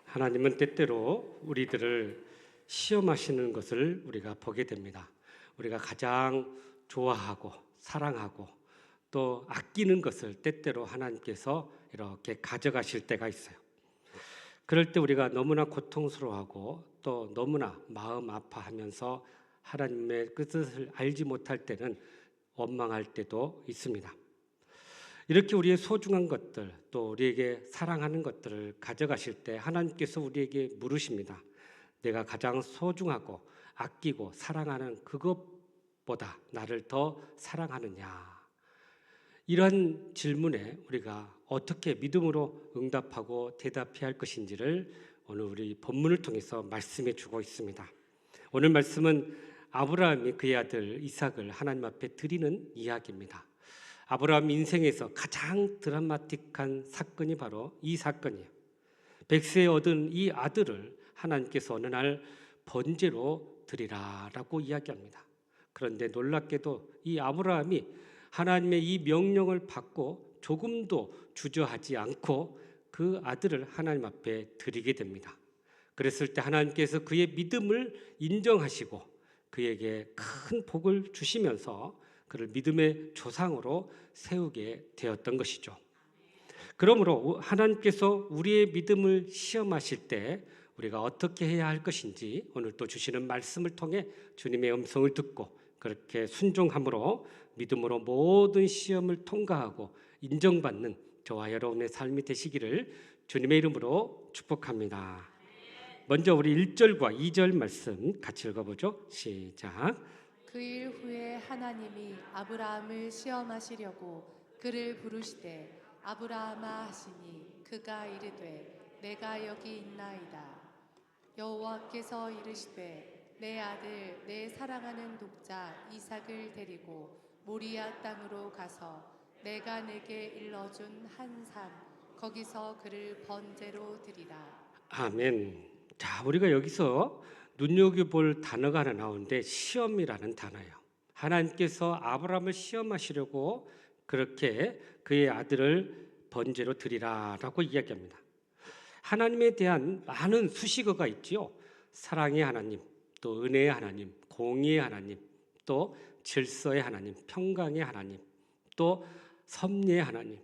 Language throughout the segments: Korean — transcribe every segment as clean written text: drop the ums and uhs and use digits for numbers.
하나님은 때때로 우리들을 시험하시는 것을 우리가 보게 됩니다. 우리가 가장 좋아하고 사랑하고 또 아끼는 것을 때때로 하나님께서 이렇게 가져가실 때가 있어요. 그럴 때 우리가 너무나 고통스러워하고 또 너무나 마음 아파하면서 하나님의 뜻을 알지 못할 때는 원망할 때도 있습니다. 이렇게 우리의 소중한 것들, 또 우리에게 사랑하는 것들을 가져가실 때 하나님께서 우리에게 물으십니다. 내가 가장 소중하고 아끼고 사랑하는 그것보다 나를 더 사랑하느냐? 이런 질문에 우리가 어떻게 믿음으로 응답하고 대답해야 할 것인지를 오늘 우리 본문을 통해서 말씀해 주고 있습니다. 오늘 말씀은 아브라함이 그의 아들 이삭을 하나님 앞에 드리는 이야기입니다. 아브라함 인생에서 가장 드라마틱한 사건이 바로 이 사건이에요. 백세에 얻은 이 아들을 하나님께서 어느 날 번제로 드리라라고 이야기합니다. 그런데 놀랍게도 이 아브라함이 하나님의 이 명령을 받고 조금도 주저하지 않고 그 아들을 하나님 앞에 드리게 됩니다. 그랬을 때 하나님께서 그의 믿음을 인정하시고 그에게 큰 복을 주시면서 그를 믿음의 조상으로 세우게 되었던 것이죠. 그러므로 하나님께서 우리의 믿음을 시험하실 때 우리가 어떻게 해야 할 것인지 오늘 또 주시는 말씀을 통해 주님의 음성을 듣고 그렇게 순종함으로 믿음으로 모든 시험을 통과하고 인정받는 저와 여러분의 삶이 되시기를 주님의 이름으로 축복합니다. 먼저 우리 1절과 2절 말씀 같이 읽어보죠. 시작. 그 일 후에 하나님이 아브라함을 시험하시려고 그를 부르시되 아브라함아 하시니 그가 이르되 내가 여기 있나이다. 여호와께서 이르시되 내 아들 내 사랑하는 독자 이삭을 데리고 모리아 땅으로 가서 내가 내게 일러준 한 산 거기서 그를 번제로 드리라. 아멘. 자, 우리가 여기서 눈여겨볼 단어가 하나 나오는데 시험이라는 단어예요. 하나님께서 아브라함을 시험하시려고 그렇게 그의 아들을 번제로 드리라라고 이야기합니다. 하나님에 대한 많은 수식어가 있지요. 사랑의 하나님, 또 은혜의 하나님, 공의의 하나님, 또 질서의 하나님, 평강의 하나님, 또 섭리의 하나님.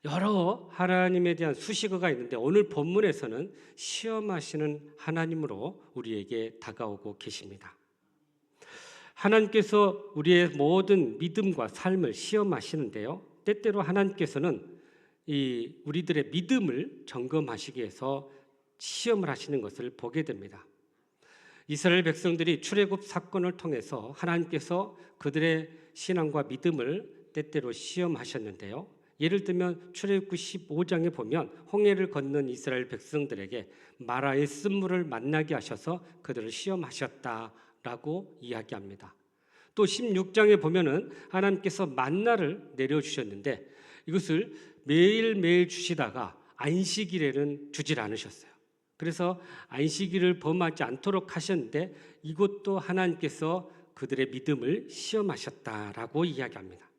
여러 하나님에 대한 수식어가 있는데 오늘 본문에서는 시험하시는 하나님으로 우리에게 다가오고 계십니다. 하나님께서 우리의 모든 믿음과 삶을 시험하시는데요. 때때로 하나님께서는 이 우리들의 믿음을 점검하시기 위해서 시험을 하시는 것을 보게 됩니다. 이스라엘 백성들이 출애굽 사건을 통해서 하나님께서 그들의 신앙과 믿음을 때때로 시험하셨는데요. 예를 들면 출애굽기 15장에 보면 홍해를 건넌 이스라엘 백성들에게 마라의 쓴물을 만나게 하셔서 그들을 시험하셨다라고 이야기합니다. 또 16장에 보면은 하나님께서 만나를 내려주셨는데 이것을 매일매일 주시다가 안식일에는 주질 않으셨어요. 그래서 안식일을 범하지 않도록 하셨는데 이것도 하나님께서 그들의 믿음을 시험하셨다라고 이야기합니다.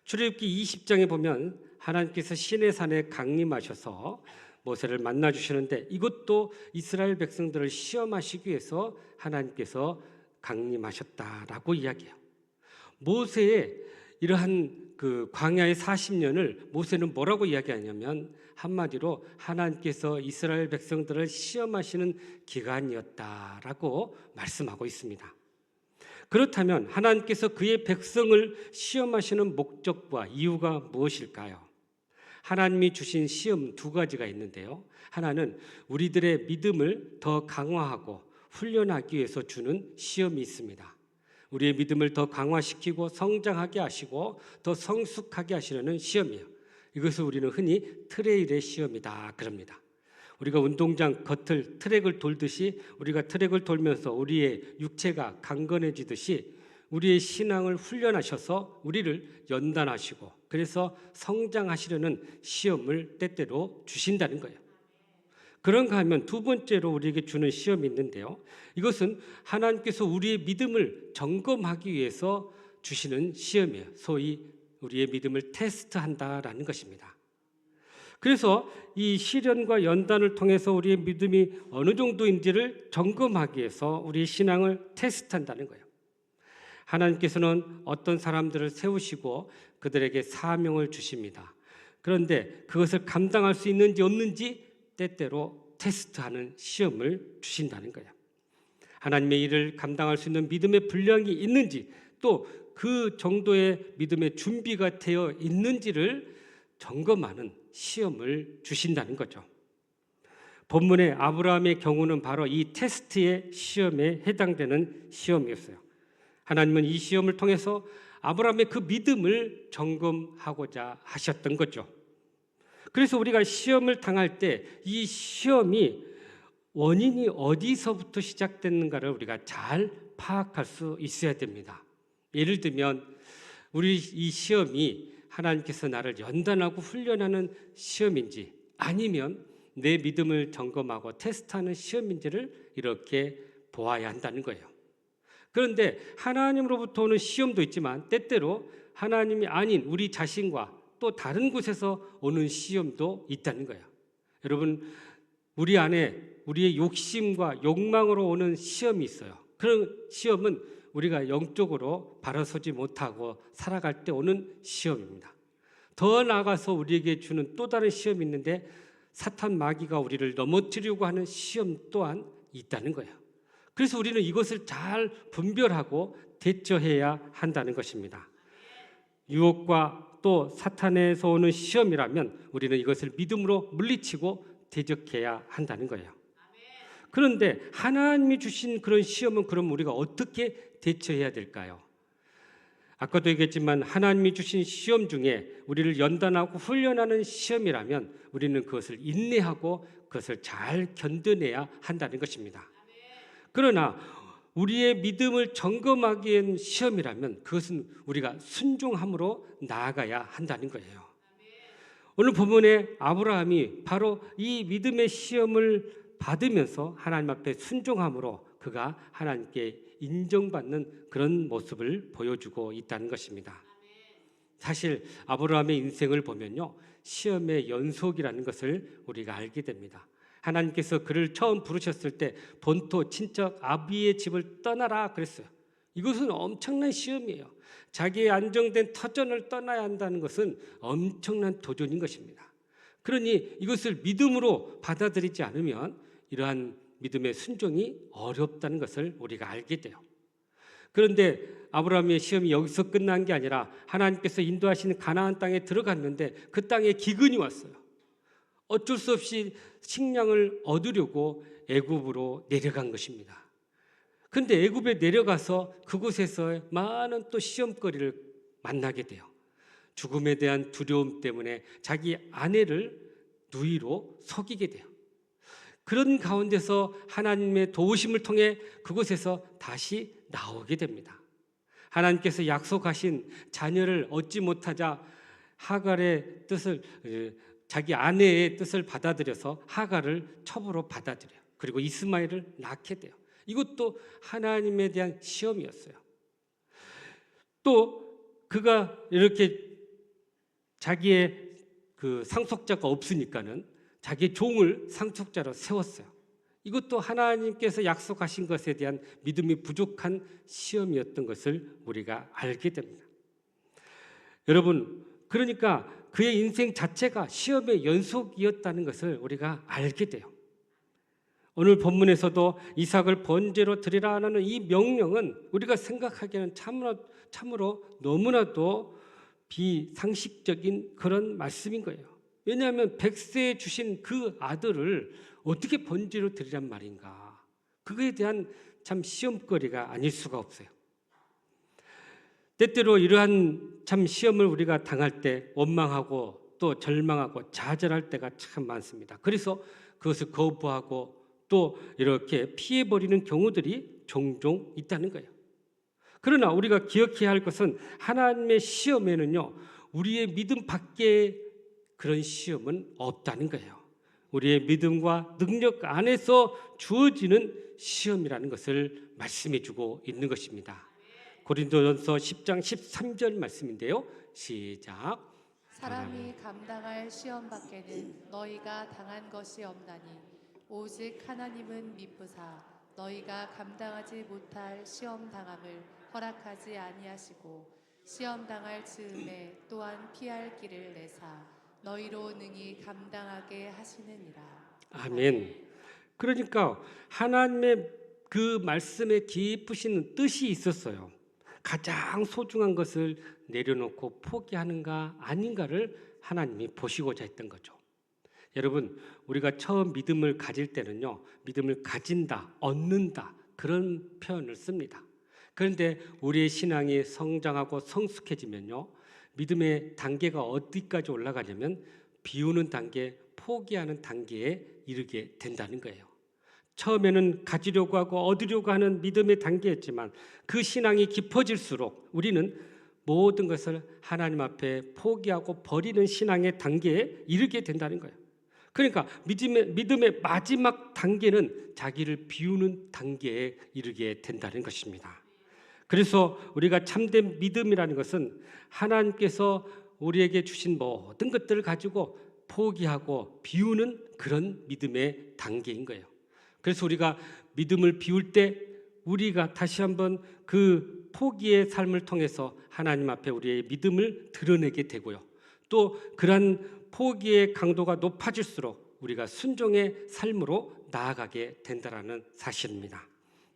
출애굽기 20장에 보면 하나님께서 시내산에 강림하셔서 모세를 만나 주시는데 이것도 이스라엘 백성들을 시험하시기 위해서 하나님께서 강림하셨다라고 이야기해요. 모세의 이러한 그 광야의 40년을 모세는 뭐라고 이야기하냐면 한마디로 하나님께서 이스라엘 백성들을 시험하시는 기간이었다라고 말씀하고 있습니다. 그렇다면 하나님께서 그의 백성을 시험하시는 목적과 이유가 무엇일까요? 하나님이 주신 시험 두 가지가 있는데요. 하나는 우리들의 믿음을 더 강화하고 훈련하기 위해서 주는 시험이 있습니다. 우리의 믿음을 더 강화시키고 성장하게 하시고 더 성숙하게 하시려는 시험이에요. 이것을 우리는 흔히 트레일의 시험이다 그럽니다. 우리가 운동장 겉을 트랙을 돌듯이 우리가 트랙을 돌면서 우리의 육체가 강건해지듯이 우리의 신앙을 훈련하셔서 우리를 연단하시고 그래서 성장하시려는 시험을 때때로 주신다는 거예요. 그런가 하면 두 번째로 우리에게 주는 시험이 있는데요. 이것은 하나님께서 우리의 믿음을 점검하기 위해서 주시는 시험이에요. 소위 우리의 믿음을 테스트한다라는 것입니다. 그래서 이 시련과 연단을 통해서 우리의 믿음이 어느 정도인지를 점검하기 위해서 우리 신앙을 테스트한다는 거예요. 하나님께서는 어떤 사람들을 세우시고 그들에게 사명을 주십니다. 그런데 그것을 감당할 수 있는지 없는지 때때로 테스트하는 시험을 주신다는 거예요. 하나님의 일을 감당할 수 있는 믿음의 분량이 있는지, 또 그 정도의 믿음의 준비가 되어 있는지를 점검하는 시험을 주신다는 거죠. 본문의 아브라함의 경우는 바로 이 테스트의 시험에 해당되는 시험이었어요. 하나님은 이 시험을 통해서 아브라함의 그 믿음을 점검하고자 하셨던 거죠. 그래서 우리가 시험을 당할 때 이 시험이 원인이 어디서부터 시작됐는가를 우리가 잘 파악할 수 있어야 됩니다. 예를 들면 우리 이 시험이 하나님께서 나를 연단하고 훈련하는 시험인지, 아니면 내 믿음을 점검하고 테스트하는 시험인지를 이렇게 보아야 한다는 거예요. 그런데 하나님으로부터 오는 시험도 있지만 때때로 하나님이 아닌 우리 자신과 또 다른 곳에서 오는 시험도 있다는 거예요. 여러분, 우리 안에 우리의 욕심과 욕망으로 오는 시험이 있어요. 그런 시험은 우리가 영적으로 바라서지 못하고 살아갈 때 오는 시험입니다. 더 나아가서 우리에게 주는 또 다른 시험이 있는데, 사탄 마귀가 우리를 넘어뜨리려고 하는 시험 또한 있다는 거예요. 그래서 우리는 이것을 잘 분별하고 대처해야 한다는 것입니다. 유혹과 또 사탄에서 오는 시험이라면 우리는 이것을 믿음으로 물리치고 대적해야 한다는 거예요. 그런데 하나님이 주신 그런 시험은 그럼 우리가 어떻게 대처해야 될까요? 아까도 얘기했지만 하나님이 주신 시험 중에 우리를 연단하고 훈련하는 시험이라면 우리는 그것을 인내하고 그것을 잘 견뎌내야 한다는 것입니다. 그러나 우리의 믿음을 점검하기엔 시험이라면 그것은 우리가 순종함으로 나아가야 한다는 거예요. 오늘 본문에 아브라함이 바로 이 믿음의 시험을 받으면서 하나님 앞에 순종함으로 그가 하나님께 인정받는 그런 모습을 보여주고 있다는 것입니다. 사실 아브라함의 인생을 보면요, 시험의 연속이라는 것을 우리가 알게 됩니다. 하나님께서 그를 처음 부르셨을 때 본토 친척 아비의 집을 떠나라 그랬어요. 이것은 엄청난 시험이에요. 자기의 안정된 터전을 떠나야 한다는 것은 엄청난 도전인 것입니다. 그러니 이것을 믿음으로 받아들이지 않으면 이러한 믿음의 순종이 어렵다는 것을 우리가 알게 돼요. 그런데 아브라함의 시험이 여기서 끝난 게 아니라 하나님께서 인도하시는 가나안 땅에 들어갔는데 그 땅에 기근이 왔어요. 어쩔 수 없이 식량을 얻으려고 애굽으로 내려간 것입니다. 그런데 애굽에 내려가서 그곳에서 많은 또 시험거리를 만나게 돼요. 죽음에 대한 두려움 때문에 자기 아내를 누이로 속이게 돼요. 그런 가운데서 하나님의 도우심을 통해 그곳에서 다시 나오게 됩니다. 하나님께서 약속하신 자녀를 얻지 못하자 하갈의 뜻을, 자기 아내의 뜻을 받아들여서 하갈을 첩으로 받아들여요. 그리고 이스마엘을 낳게 돼요. 이것도 하나님에 대한 시험이었어요. 또 그가 이렇게 자기의 그 상속자가 없으니까는 자기 종을 상속자로 세웠어요. 이것도 하나님께서 약속하신 것에 대한 믿음이 부족한 시험이었던 것을 우리가 알게 됩니다. 여러분, 그러니까 그의 인생 자체가 시험의 연속이었다는 것을 우리가 알게 돼요. 오늘 본문에서도 이삭을 번제로 드리라 하는 이 명령은 우리가 생각하기에는 참으로 너무나도 비상식적인 그런 말씀인 거예요. 왜냐하면 백세에 주신 그 아들을 어떻게 번제로 드리란 말인가? 그거에 대한 참 시험거리가 아닐 수가 없어요. 때때로 이러한 참 시험을 우리가 당할 때 원망하고 또 절망하고 좌절할 때가 참 많습니다. 그래서 그것을 거부하고 또 이렇게 피해버리는 경우들이 종종 있다는 거예요. 그러나 우리가 기억해야 할 것은 하나님의 시험에는요, 우리의 믿음 밖에 그런 시험은 없다는 거예요. 우리의 믿음과 능력 안에서 주어지는 시험이라는 것을 말씀해 주고 있는 것입니다. 고린도전서 10장 13절 말씀인데요. 시작. 사람이 감당할 시험 밖에는 너희가 당한 것이 없나니 오직 하나님은 미쁘사 너희가 감당하지 못할 시험 당함을 허락하지 아니하시고 시험 당할 즈음에 또한 피할 길을 내사 너희로 능히 감당하게 하시느니라. 아멘. 그러니까 하나님의 그 말씀에 깊으신 뜻이 있었어요. 가장 소중한 것을 내려놓고 포기하는가 아닌가를 하나님이 보시고자 했던 거죠. 여러분, 우리가 처음 믿음을 가질 때는요, 믿음을 가진다, 얻는다 그런 표현을 씁니다. 그런데 우리의 신앙이 성장하고 성숙해지면요, 믿음의 단계가 어디까지 올라가냐면 비우는 단계, 포기하는 단계에 이르게 된다는 거예요. 처음에는 가지려고 하고 얻으려고 하는 믿음의 단계였지만 그 신앙이 깊어질수록 우리는 모든 것을 하나님 앞에 포기하고 버리는 신앙의 단계에 이르게 된다는 거예요. 그러니까 믿음의 마지막 단계는 자기를 비우는 단계에 이르게 된다는 것입니다. 그래서 우리가 참된 믿음이라는 것은 하나님께서 우리에게 주신 모든 것들을 가지고 포기하고 비우는 그런 믿음의 단계인 거예요. 그래서 우리가 믿음을 비울 때 우리가 다시 한번 그 포기의 삶을 통해서 하나님 앞에 우리의 믿음을 드러내게 되고요. 또 그러한 포기의 강도가 높아질수록 우리가 순종의 삶으로 나아가게 된다는 사실입니다.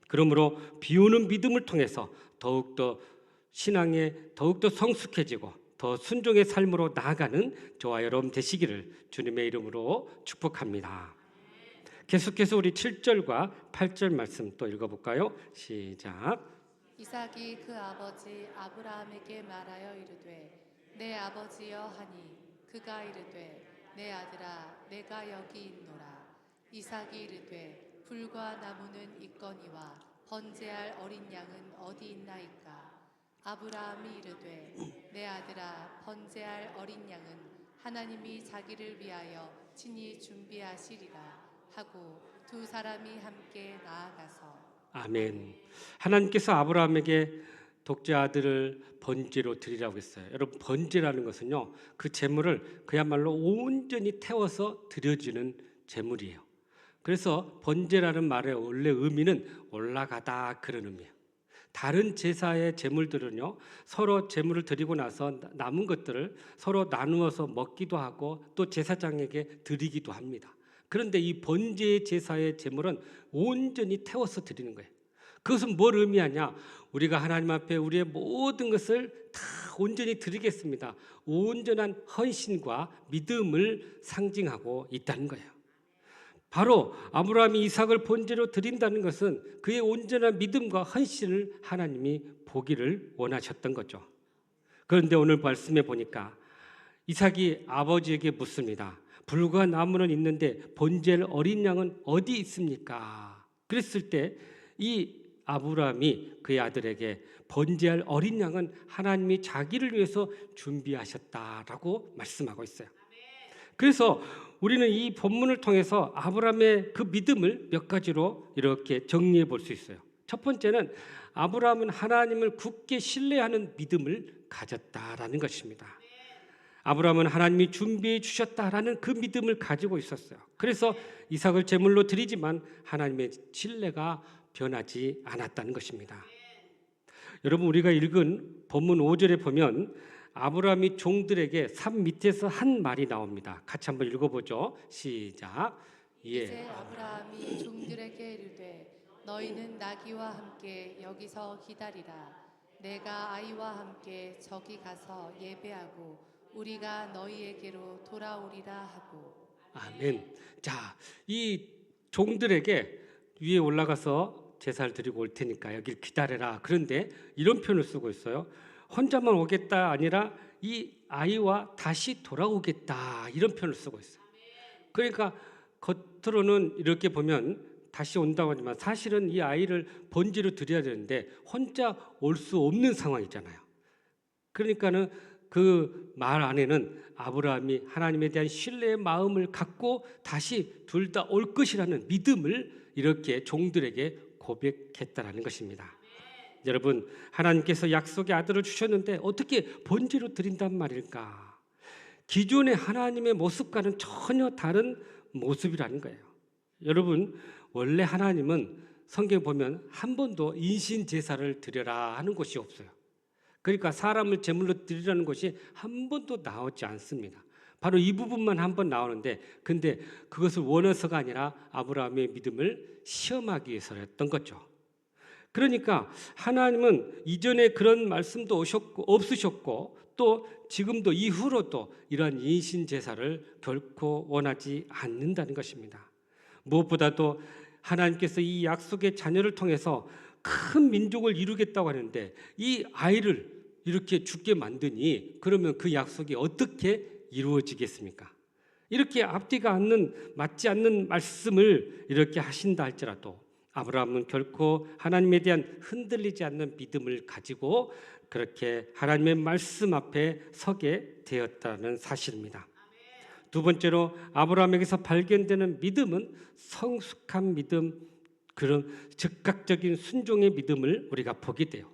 그러므로 비우는 믿음을 통해서 더욱더 신앙에 더욱더 성숙해지고 더 순종의 삶으로 나아가는 저와 여러분 되시기를 주님의 이름으로 축복합니다. 계속해서 우리 7절과 8절 말씀 또 읽어볼까요? 시작. 이삭이 그 아버지 아브라함에게 말하여 이르되 내 아버지여 하니 그가 이르되 내 아들아 내가 여기 있노라. 이삭이 이르되 불과 나무는 있거니와 번제할 어린 양은 어디 있나이까. 아브라함이 이르되 내 아들아 번제할 어린 양은 하나님이 자기를 위하여 친히 준비하시리라 하고 두 사람이 함께 나아가서. 아멘. 하나님께서 아브라함에게 독자 아들을 번제로 드리라고 했어요. 여러분, 번제라는 것은요, 그 제물을 그야말로 온전히 태워서 드려지는 제물이에요. 그래서 번제라는 말의 원래 의미는 올라가다 그런 의미예요. 다른 제사의 제물들은요, 서로 제물을 드리고 나서 남은 것들을 서로 나누어서 먹기도 하고 또 제사장에게 드리기도 합니다. 그런데 이 번제 제사의 제물은 온전히 태워서 드리는 거예요. 그것은 뭘 의미하냐? 우리가 하나님 앞에 우리의 모든 것을 다 온전히 드리겠습니다. 온전한 헌신과 믿음을 상징하고 있다는 거예요. 바로 아브라함이 이삭을 번제로 드린다는 것은 그의 온전한 믿음과 헌신을 하나님이 보기를 원하셨던 거죠. 그런데 오늘 말씀에 보니까 이삭이 아버지에게 묻습니다. 불과 나무는 있는데 번제할 어린 양은 어디 있습니까? 그랬을 때 이 아브라함이 그의 아들에게 번제할 어린 양은 하나님이 자기를 위해서 준비하셨다라고 말씀하고 있어요. 그래서 우리는 이 본문을 통해서 아브라함의 그 믿음을 몇 가지로 이렇게 정리해 볼 수 있어요. 첫 번째는 아브라함은 하나님을 굳게 신뢰하는 믿음을 가졌다라는 것입니다. 아브라함은 하나님이 준비해 주셨다라는 그 믿음을 가지고 있었어요. 그래서 이삭을 제물로 드리지만 하나님의 신뢰가 변하지 않았다는 것입니다. 여러분, 우리가 읽은 본문 5절에 보면 아브라함이 종들에게 산 밑에서 한 말이 나옵니다. 같이 한번 읽어보죠. 시작. 이제 아브라함이 종들에게 이르되 너희는 나귀와 함께 여기서 기다리라. 내가 아이와 함께 저기 가서 예배하고 우리가 너희에게로 돌아오리라 하고. 아멘. 자, 이 종들에게 위에 올라가서 제사를 드리고 올 테니까 여길 기다려라. 그런데 이런 표현을 쓰고 있어요. 혼자만 오겠다 아니라 이 아이와 다시 돌아오겠다 이런 표현을 쓰고 있어요. 그러니까 겉으로는 이렇게 보면 다시 온다고 하지만 사실은 이 아이를 번제로 드려야 되는데 혼자 올 수 없는 상황이잖아요. 그러니까는 그 말 안에는 아브라함이 하나님에 대한 신뢰의 마음을 갖고 다시 둘 다 올 것이라는 믿음을 이렇게 종들에게 고백했다라는 것입니다. 여러분, 하나님께서 약속의 아들을 주셨는데 어떻게 번제로 드린단 말일까? 기존의 하나님의 모습과는 전혀 다른 모습이라는 거예요. 여러분, 원래 하나님은 성경에 보면 한 번도 인신 제사를 드려라 하는 곳이 없어요. 그러니까 사람을 제물로 드리라는 것이 한 번도 나오지 않습니다. 바로 이 부분만 한 번 나오는데, 근데 그것을 원해서가 아니라 아브라함의 믿음을 시험하기 위해서였던 거죠. 그러니까 하나님은 이전에 그런 말씀도 없으셨고 또 지금도 이후로도 이러한 인신 제사를 결코 원하지 않는다는 것입니다. 무엇보다도 하나님께서 이 약속의 자녀를 통해서 큰 민족을 이루겠다고 하는데 이 아이를 이렇게 죽게 만드니 그러면 그 약속이 어떻게 이루어지겠습니까? 이렇게 앞뒤가 맞지 않는 말씀을 이렇게 하신다 할지라도 아브라함은 결코 하나님에 대한 흔들리지 않는 믿음을 가지고 그렇게 하나님의 말씀 앞에 서게 되었다는 사실입니다. 두 번째로 아브라함에게서 발견되는 믿음은 성숙한 믿음, 그런 즉각적인 순종의 믿음을 우리가 보게 돼요.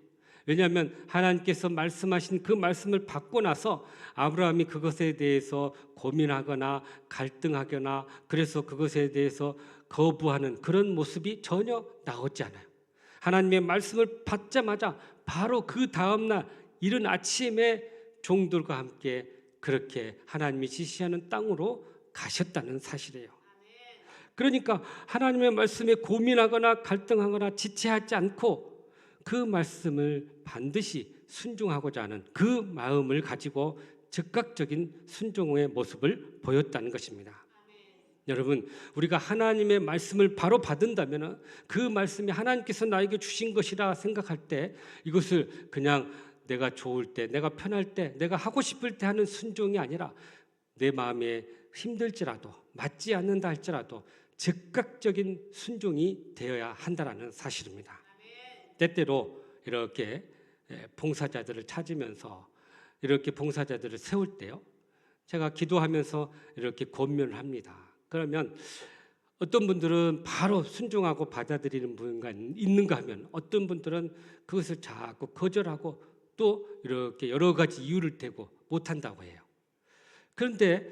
왜냐하면 하나님께서 말씀하신 그 말씀을 받고 나서 아브라함이 그것에 대해서 고민하거나 갈등하거나 그래서 그것에 대해서 거부하는 그런 모습이 전혀 나오지 않아요. 하나님의 말씀을 받자마자 바로 그 다음날 이른 아침에 종들과 함께 그렇게 하나님이 지시하는 땅으로 가셨다는 사실이에요. 그러니까 하나님의 말씀에 고민하거나 갈등하거나 지체하지 않고 그 말씀을 반드시 순종하고자 하는 그 마음을 가지고 즉각적인 순종의 모습을 보였다는 것입니다. 여러분, 우리가 하나님의 말씀을 바로 받는다면 그 말씀이 하나님께서 나에게 주신 것이라 생각할 때 이것을 그냥 내가 좋을 때, 내가 편할 때, 내가 하고 싶을 때 하는 순종이 아니라 내 마음에 힘들지라도 맞지 않는다 할지라도 즉각적인 순종이 되어야 한다는 사실입니다. 때때로 이렇게 봉사자들을 찾으면서 이렇게 봉사자들을 세울 때요, 제가 기도하면서 이렇게 권면을 합니다. 그러면 어떤 분들은 바로 순종하고 받아들이는 분가 있는가 하면 어떤 분들은 그것을 자꾸 거절하고 또 이렇게 여러 가지 이유를 대고 못한다고 해요. 그런데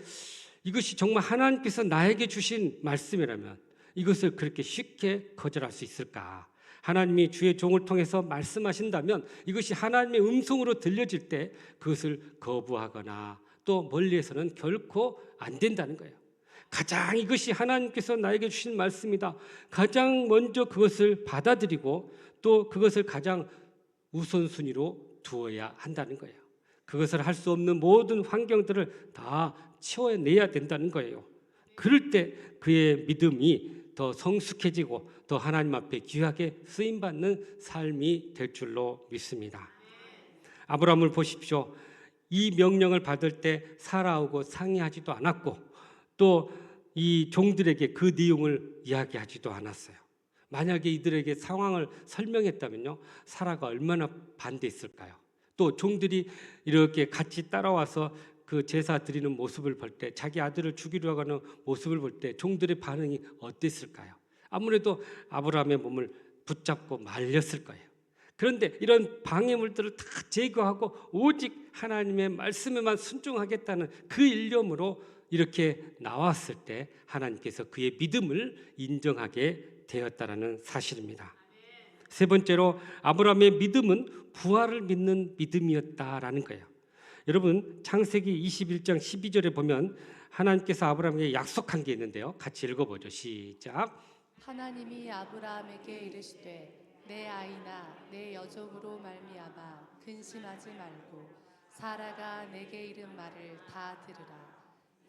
이것이 정말 하나님께서 나에게 주신 말씀이라면 이것을 그렇게 쉽게 거절할 수 있을까? 하나님이 주의 종을 통해서 말씀하신다면 이것이 하나님의 음성으로 들려질 때 그것을 거부하거나 또 멀리에서는 결코 안 된다는 거예요. 가장 이것이 하나님께서 나에게 주신 말씀이다. 가장 먼저 그것을 받아들이고 또 그것을 가장 우선순위로 두어야 한다는 거예요. 그것을 할 수 없는 모든 환경들을 다 치워내야 된다는 거예요. 그럴 때 그의 믿음이 더 성숙해지고 더 하나님 앞에 귀하게 쓰임받는 삶이 될 줄로 믿습니다. 아브라함을 보십시오. 이 명령을 받을 때 사라하고 상의하지도 않았고 또 이 종들에게 그 내용을 이야기하지도 않았어요. 만약에 이들에게 상황을 설명했다면요, 사라가 얼마나 반대했을까요? 또 종들이 이렇게 같이 따라와서 그 제사 드리는 모습을 볼 때, 자기 아들을 죽이려 하는 모습을 볼 때 종들의 반응이 어땠을까요? 아무래도 아브라함의 몸을 붙잡고 말렸을 거예요. 그런데 이런 방해물들을 다 제거하고 오직 하나님의 말씀에만 순종하겠다는 그 일념으로 이렇게 나왔을 때 하나님께서 그의 믿음을 인정하게 되었다라는 사실입니다. 세 번째로 아브라함의 믿음은 부활을 믿는 믿음이었다라는 거예요. 여러분, 창세기 21장 12절에 보면 하나님께서 아브라함에게 약속한 게 있는데요. 같이 읽어보죠. 시작. 하나님이 아브라함에게 이르시되 내 아이나 내 여종으로 말미암아 근심하지 말고 사라가 내게 이른 말을 다 들으라.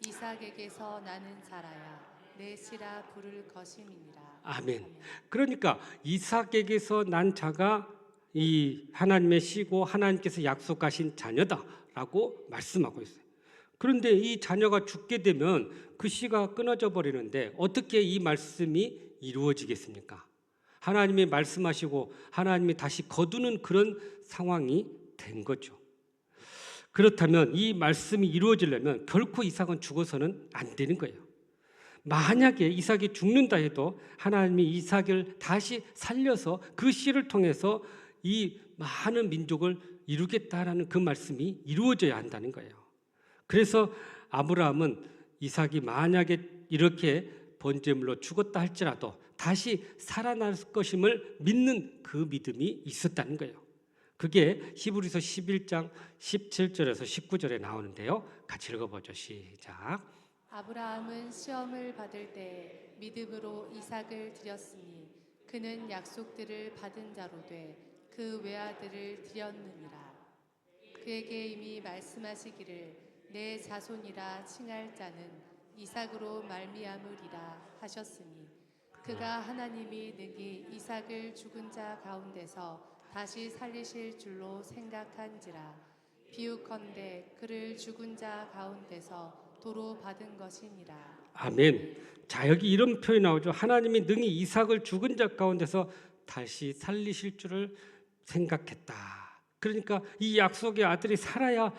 이삭에게서 나는 사라야 내 씨라 부를 것임이니라. 아멘. 그러니까 이삭에게서 난 자가 이 하나님의 씨고 하나님께서 약속하신 자녀다라고 말씀하고 있어요. 그런데 이 자녀가 죽게 되면 그 씨가 끊어져 버리는데 어떻게 이 말씀이 이루어지겠습니까? 하나님이 말씀하시고 하나님이 다시 거두는 그런 상황이 된 거죠. 그렇다면 이 말씀이 이루어지려면 결코 이삭은 죽어서는 안 되는 거예요. 만약에 이삭이 죽는다 해도 하나님이 이삭을 다시 살려서 그 씨를 통해서 이 많은 민족을 이루겠다라는 그 말씀이 이루어져야 한다는 거예요. 그래서 아브라함은 이삭이 만약에 이렇게 번제물로 죽었다 할지라도 다시 살아날 것임을 믿는 그 믿음이 있었다는 거예요. 그게 히브리서 11장 17절에서 19절에 나오는데요. 같이 읽어보죠. 시작. 아브라함은 시험을 받을 때 믿음으로 이삭을 드렸으니 그는 약속들을 받은 자로 돼 그 외아들을 드렸느니라. 그에게 이미 말씀하시기를 내 자손이라 칭할 자는 이삭으로 말미암으리라 하셨으니 그가 하나님이 능히 이삭을 죽은 자 가운데서 다시 살리실 줄로 생각한지라. 비유컨대 그를 죽은 자 가운데서 도로 받은 것이니라. 아멘. 자, 여기 이런 표현이 나오죠. 하나님이 능히 이삭을 죽은 자 가운데서 다시 살리실 줄을 생각했다. 그러니까 이 약속의 아들이 살아야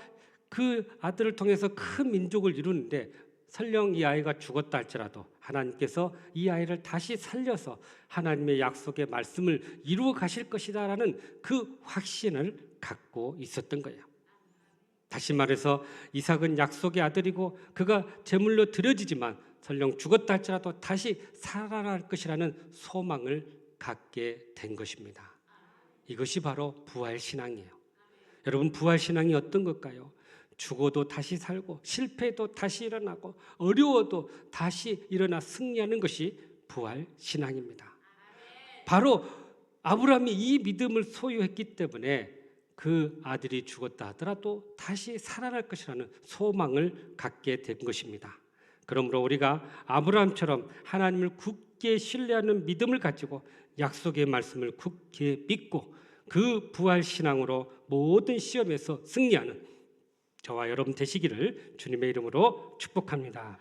그 아들을 통해서 큰 민족을 이루는데, 설령 이 아이가 죽었다 할지라도 하나님께서 이 아이를 다시 살려서 하나님의 약속의 말씀을 이루어 가실 것이다라는 그 확신을 갖고 있었던 거예요. 다시 말해서 이삭은 약속의 아들이고 그가 제물로 드려지지만 설령 죽었다 할지라도 다시 살아날 것이라는 소망을 갖게 된 것입니다. 이것이 바로 부활신앙이에요. 여러분, 부활신앙이 어떤 걸까요? 죽어도 다시 살고 실패해도 다시 일어나고 어려워도 다시 일어나 승리하는 것이 부활신앙입니다. 바로 아브라함이 이 믿음을 소유했기 때문에 그 아들이 죽었다 하더라도 다시 살아날 것이라는 소망을 갖게 된 것입니다. 그러므로 우리가 아브라함처럼 하나님을 굳게 신뢰하는 믿음을 가지고 약속의 말씀을 굳게 믿고 그 부활신앙으로 모든 시험에서 승리하는 저와 여러분 되시기를 주님의 이름으로 축복합니다.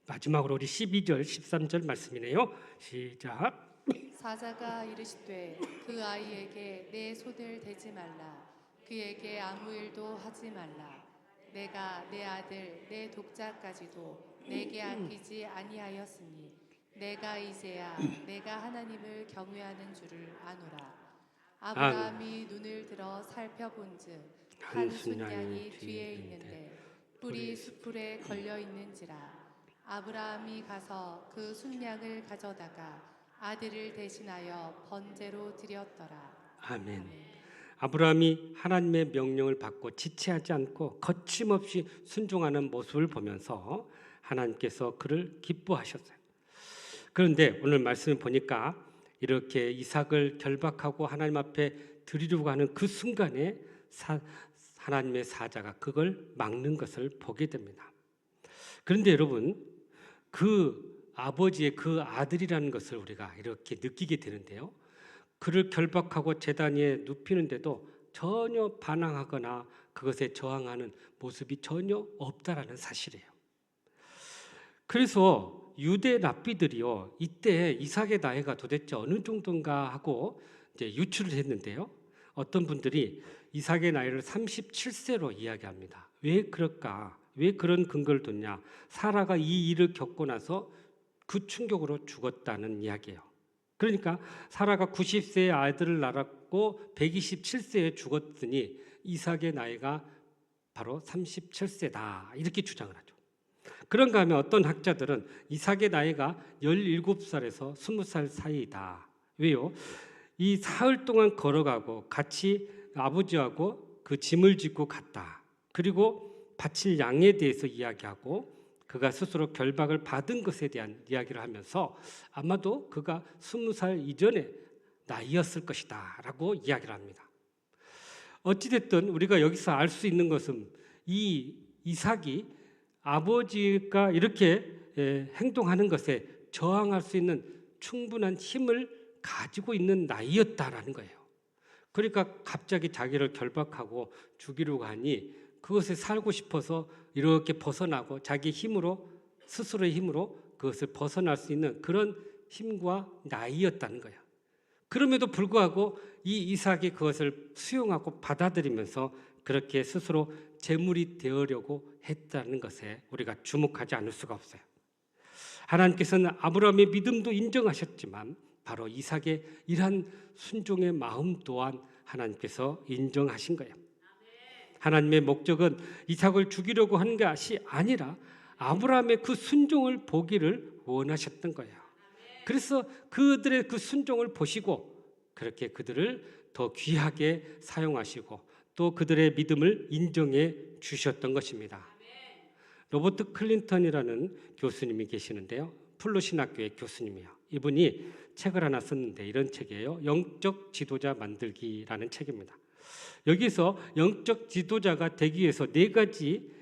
마지막으로 우리 12절 13절 말씀이네요. 시작. 사자가 이르시되 그 아이에게 내 손을 대지 말라. 그에게 아무 일도 하지 말라. 내가 내 아들 내 독자까지도 내게 아끼지 아니하였으니 내가 이제야 내가 하나님을 경외하는 줄을 아노라. 아브라함이 눈을 들어 살펴본즉 한 순양이 뒤에 있는데 뿔이 숯불에 걸려 있는지라. 아브라함이 가서 그 순양을 가져다가 아들을 대신하여 번제로 드렸더라. 아멘. 아브라함이 하나님의 명령을 받고 지체하지 않고 거침없이 순종하는 모습을 보면서 하나님께서 그를 기뻐하셨어요. 그런데 오늘 말씀을 보니까 이렇게 이삭을 결박하고 하나님 앞에 드리려고 하는 그 순간에 하나님의 사자가 그걸 막는 것을 보게 됩니다. 그런데 여러분, 그 아버지의 그 아들이라는 것을 우리가 이렇게 느끼게 되는데요. 그를 결박하고 제단 위에 눕히는데도 전혀 반항하거나 그것에 저항하는 모습이 전혀 없다라는 사실이에요. 그래서 유대 랍비들이요, 이때 이삭의 나이가 도대체 어느 정도인가 하고 이제 유추를 했는데요. 어떤 분들이 이삭의 나이를 37세로 이야기합니다. 왜 그럴까? 왜 그런 근거를 뒀냐? 사라가 이 일을 겪고 나서 그 충격으로 죽었다는 이야기예요. 그러니까 사라가 90세에 아들을 낳았고 127세에 죽었으니 이삭의 나이가 바로 37세다 이렇게 주장을 하죠. 그런가 하면 어떤 학자들은 이삭의 나이가 17살에서 20살 사이이다. 왜요? 이 사흘 동안 걸어가고 같이 아버지하고 그 짐을 짓고 갔다. 그리고 바칠 양에 대해서 이야기하고 그가 스스로 결박을 받은 것에 대한 이야기를 하면서 아마도 그가 20살 이전의 나이였을 것이다 라고 이야기를 합니다. 어찌됐든 우리가 여기서 알 수 있는 것은 이 이삭이 아버지가 이렇게 행동하는 것에 저항할 수 있는 충분한 힘을 가지고 있는 나이였다라는 거예요. 그러니까 갑자기 자기를 결박하고 죽이려고 하니 그것에 살고 싶어서 이렇게 벗어나고 자기 힘으로 스스로의 힘으로 그것을 벗어날 수 있는 그런 힘과 나이였다는 거예요. 그럼에도 불구하고 이 이삭이 그것을 수용하고 받아들이면서 그렇게 스스로 제물이 되으려고 했다는 것에 우리가 주목하지 않을 수가 없어요. 하나님께서는 아브라함의 믿음도 인정하셨지만 바로 이삭의 이러한 순종의 마음 또한 하나님께서 인정하신 거예요. 하나님의 목적은 이삭을 죽이려고 한 것이 아니라 아브라함의 그 순종을 보기를 원하셨던 거예요. 그래서 그들의 그 순종을 보시고 그렇게 그들을 더 귀하게 사용하시고 또 그들의 믿음을 인정해 주셨던 것입니다. 로버트 클린턴이라는 교수님이 계시는데요. 플로 신학교의 교수님이에요. 이분이 책을 하나 썼는데 이런 책이에요. 영적 지도자 만들기라는 책입니다. 여기서 영적 지도자가 되기 위해서 4가지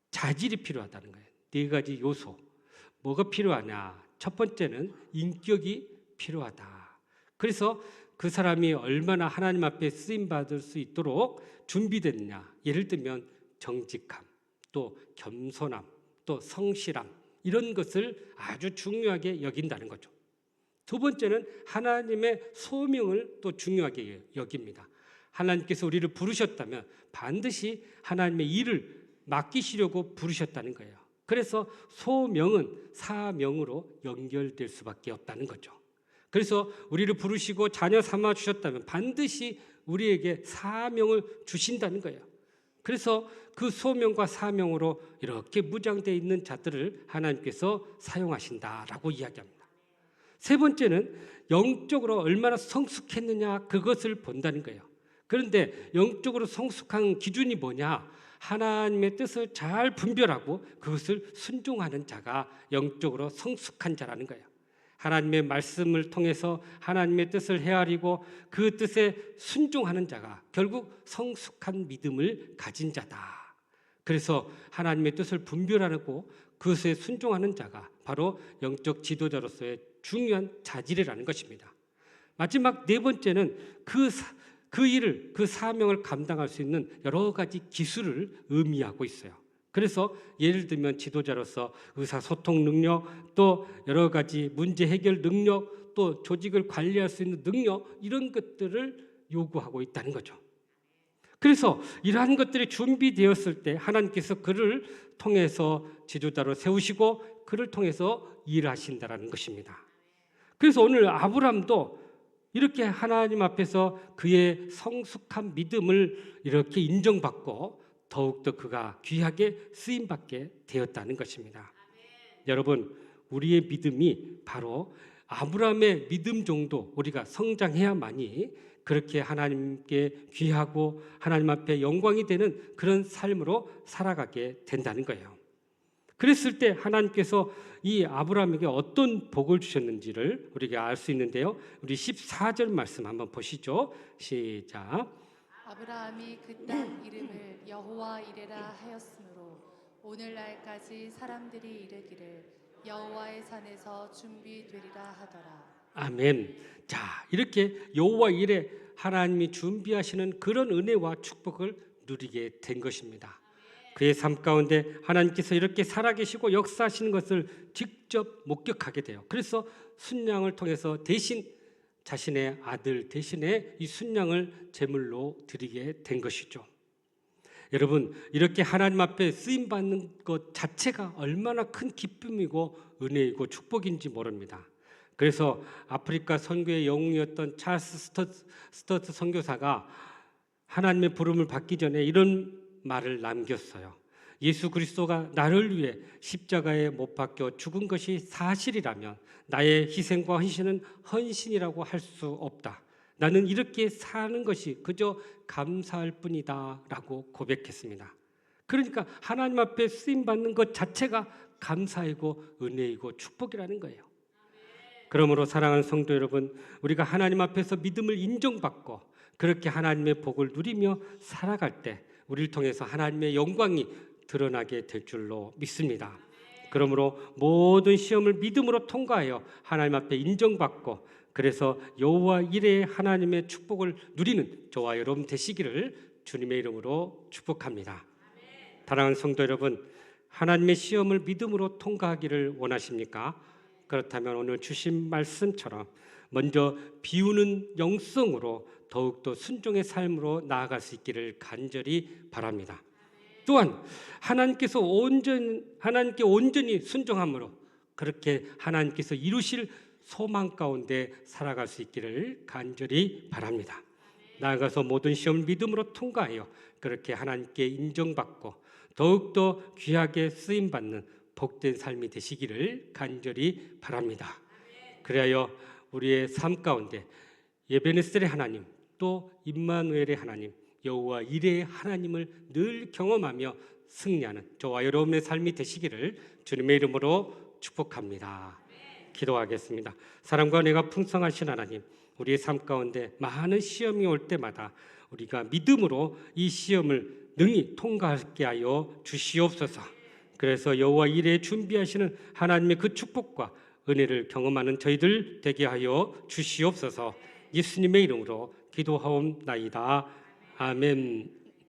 자질이 필요하다는 거예요. 4가지 요소. 뭐가 필요하냐? 첫 번째는 인격이 필요하다. 그래서 그 사람이 얼마나 하나님 앞에 쓰임 받을 수 있도록 준비됐냐? 예를 들면 정직함, 또 겸손함, 또 성실함 이런 것을 아주 중요하게 여긴다는 거죠. 두 번째는 하나님의 소명을 또 중요하게 여깁니다. 하나님께서 우리를 부르셨다면 반드시 하나님의 일을 맡기시려고 부르셨다는 거예요. 그래서 소명은 사명으로 연결될 수밖에 없다는 거죠. 그래서 우리를 부르시고 자녀 삼아 주셨다면 반드시 우리에게 사명을 주신다는 거예요. 그래서 그 소명과 사명으로 이렇게 무장되어 있는 자들을 하나님께서 사용하신다라고 이야기합니다. 세 번째는 영적으로 얼마나 성숙했느냐 그것을 본다는 거예요. 그런데 영적으로 성숙한 기준이 뭐냐? 하나님의 뜻을 잘 분별하고 그것을 순종하는 자가 영적으로 성숙한 자라는 거예요. 하나님의 말씀을 통해서 하나님의 뜻을 헤아리고 그 뜻에 순종하는 자가 결국 성숙한 믿음을 가진 자다. 그래서 하나님의 뜻을 분별하고 그것에 순종하는 자가 바로 영적 지도자로서의 중요한 자질이라는 것입니다. 마지막 4번째는 그 일을, 그 사명을 감당할 수 있는 여러 가지 기술을 의미하고 있어요. 그래서 예를 들면 지도자로서 의사소통 능력, 또 여러 가지 문제 해결 능력, 또 조직을 관리할 수 있는 능력 이런 것들을 요구하고 있다는 거죠. 그래서 이러한 것들이 준비되었을 때 하나님께서 그를 통해서 지도자로 세우시고 그를 통해서 일하신다라는 것입니다. 그래서 오늘 아브라함도 이렇게 하나님 앞에서 그의 성숙한 믿음을 이렇게 인정받고 더욱더 그가 귀하게 쓰임받게 되었다는 것입니다. 여러분, 우리의 믿음이 바로 아브라함의 믿음 정도 우리가 성장해야만이 그렇게 하나님께 귀하고 하나님 앞에 영광이 되는 그런 삶으로 살아가게 된다는 거예요. 그랬을 때 하나님께서 이 아브라함에게 어떤 복을 주셨는지를 우리가 알 수 있는데요. 우리 14절 말씀 한번 보시죠. 시작. 아브라함이 그 땅 이름을 여호와 이레라 하였으므로 오늘날까지 사람들이 이르기를 여호와의 산에서 준비되리라 하더라. 아멘. 자, 이렇게 여호와 이레 하나님이 준비하시는 그런 은혜와 축복을 누리게 된 것입니다. 그의 삶 가운데 하나님께서 이렇게 살아계시고 역사하시는 것을 직접 목격하게 돼요. 그래서 순양을 통해서 대신 자신의 아들 대신에 이 순양을 제물로 드리게 된 것이죠. 여러분, 이렇게 하나님 앞에 쓰임 받는 것 자체가 얼마나 큰 기쁨이고 은혜이고 축복인지 모릅니다. 그래서 아프리카 선교의 영웅이었던 찰스 스터트 선교사가 하나님의 부름을 받기 전에 이런 말을 남겼어요. 예수 그리스도가 나를 위해 십자가에 못 박혀 죽은 것이 사실이라면 나의 희생과 헌신은 헌신이라고 할 수 없다. 나는 이렇게 사는 것이 그저 감사할 뿐이다 라고 고백했습니다. 그러니까 하나님 앞에 쓰임받는 것 자체가 감사이고 은혜이고 축복이라는 거예요. 그러므로 사랑하는 성도 여러분, 우리가 하나님 앞에서 믿음을 인정받고 그렇게 하나님의 복을 누리며 살아갈 때 우리를 통해서 하나님의 영광이 드러나게 될 줄로 믿습니다. 그러므로 모든 시험을 믿음으로 통과하여 하나님 앞에 인정받고 그래서 여호와 이레의 하나님의 축복을 누리는 저와 여러분 되시기를 주님의 이름으로 축복합니다. 사랑하는 성도 여러분, 하나님의 시험을 믿음으로 통과하기를 원하십니까? 그렇다면 오늘 주신 말씀처럼 먼저 비우는 영성으로 더욱더 순종의 삶으로 나아갈 수 있기를 간절히 바랍니다. 또한 하나님께 온전히 순종함으로 그렇게 하나님께서 이루실 소망 가운데 살아갈 수 있기를 간절히 바랍니다. 나아가서 모든 시험을 믿음으로 통과하여 그렇게 하나님께 인정받고 더욱더 귀하게 쓰임받는 복된 삶이 되시기를 간절히 바랍니다. 그리하여 우리의 삶 가운데 에베네셀의 하나님, 또 임마누엘의 하나님, 여호와 이레의 하나님을 늘 경험하며 승리하는 저와 여러분의 삶이 되시기를 주님의 이름으로 축복합니다. 기도하겠습니다. 사랑과 은혜가 풍성하신 하나님, 우리의 삶 가운데 많은 시험이 올 때마다 우리가 믿음으로 이 시험을 능히 통과하게 하여 주시옵소서. 그래서 여호와 이레에 준비하시는 하나님의 그 축복과 은혜를 경험하는 저희들 되게 하여 주시옵소서. 예수님의 이름으로 기도하옵나이다. 아멘.